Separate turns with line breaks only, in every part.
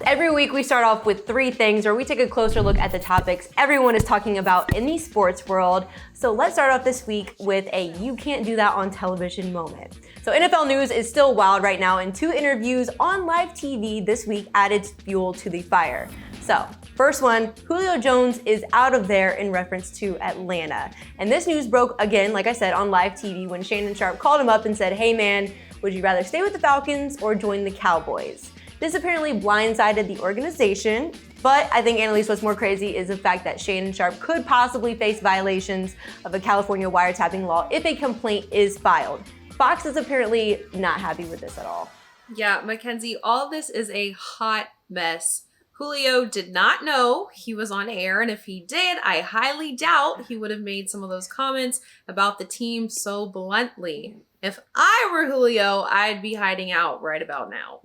Every week we start off with 3 things where we take a closer look at the topics everyone is talking about in the sports world. So let's start off this week with a you can't do that on television moment. So NFL news is still wild right now, and 2 interviews on live TV this week added fuel to the fire. So first one, Julio Jones is out of there in reference to Atlanta. And this news broke again, like I said, on live TV when Shannon Sharpe called him up and said, hey man, would you rather stay with the Falcons or join the Cowboys? This apparently blindsided the organization, but I think, Analis, what's more crazy is the fact that Shannon Sharpe could possibly face violations of a California wiretapping law if a complaint is filed. Fox is apparently not happy with this at all.
Yeah, Mackenzie, all of this is a hot mess. Julio did not know he was on air, and if he did, I highly doubt he would have made some of those comments about the team so bluntly. If I were Julio, I'd be hiding out right about now.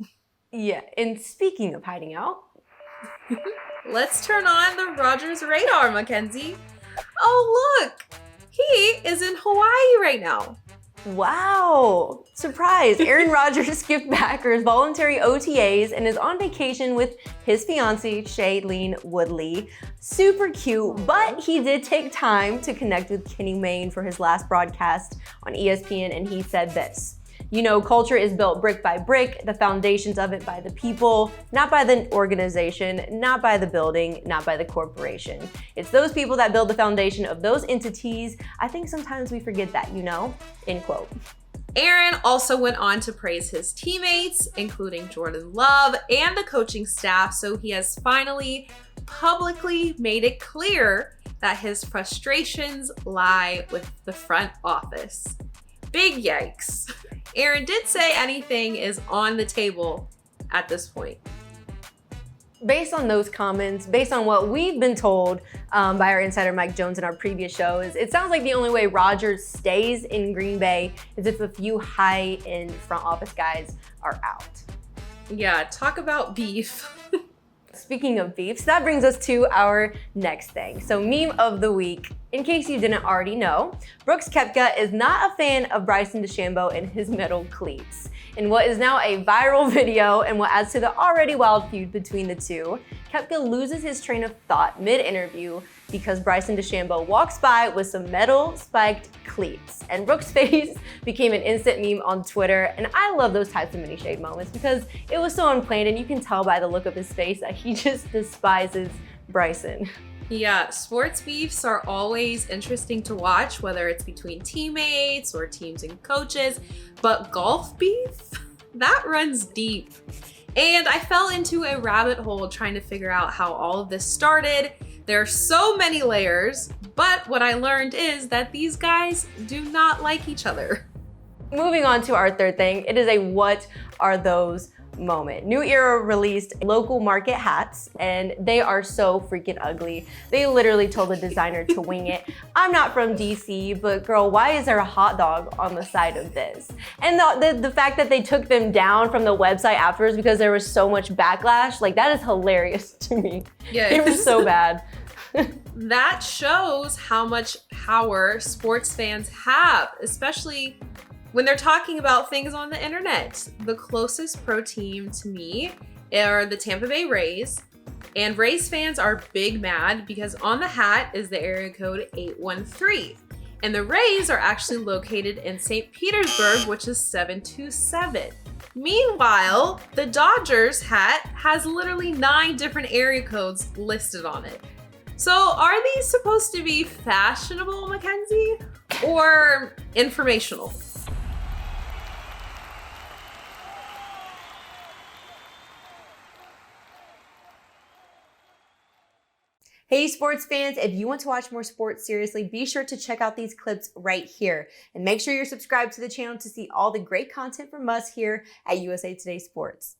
Yeah, and speaking of hiding out,
let's turn on the Rodgers radar, Mackenzie. Oh, look, he is in Hawaii right now.
Wow, surprise. Aaron Rodgers skipped Packers voluntary OTAs and is on vacation with his fiancée, Shailene Woodley. Super cute, but he did take time to connect with Kenny Mayne for his last broadcast on ESPN, and he said this. You know, culture is built brick by brick, the foundations of it by the people, not by the organization, not by the building, not by the corporation. It's those people that build the foundation of those entities. I think sometimes we forget that, you know, end quote.
Aaron also went on to praise his teammates, including Jordan Love and the coaching staff, so he has finally publicly made it clear that his frustrations lie with the front office. Big yikes. Aaron did say anything is on the table at this point.
Based on those comments, based on what we've been told by our insider Mike Jones in our previous shows, it sounds like the only way Rodgers stays in Green Bay is if a few high-end front office guys are out.
Yeah, talk about beef.
Speaking of beefs, that brings us to our next thing. So meme of the week. In case you didn't already know, Brooks Koepka is not a fan of Bryson DeChambeau and his metal cleats. In what is now a viral video and what adds to the already wild feud between the two, Koepka loses his train of thought mid-interview because Bryson DeChambeau walks by with some metal spiked cleats. And Brooks' face became an instant meme on Twitter, and I love those types of mini shade moments because it was so unplanned, and you can tell by the look of his face that he just despises Bryson.
Yeah, sports beefs are always interesting to watch, whether it's between teammates or teams and coaches, but golf beef? That runs deep. And I fell into a rabbit hole trying to figure out how all of this started. There are so many layers, but what I learned is that these guys do not like each other.
Moving on to our third thing, it is a what are those moment. New Era released local market hats, and they are so freaking ugly. They literally told the designer to wing it. I'm not from DC, but girl, why is there a hot dog on the side of this? And the fact that they took them down from the website afterwards because there was so much backlash, like that is hilarious to me.
Yeah,
it was so bad.
That shows how much power sports fans have, especially when they're talking about things on the internet. The closest pro team to me are the Tampa Bay Rays, and Rays fans are big mad because on the hat is the area code 813. And the Rays are actually located in St. Petersburg, which is 727. Meanwhile, the Dodgers hat has literally 9 different area codes listed on it. So are these supposed to be fashionable, Mackenzie, or informational?
Hey sports fans, if you want to watch more sports seriously, be sure to check out these clips right here. And make sure you're subscribed to the channel to see all the great content from us here at USA Today Sports.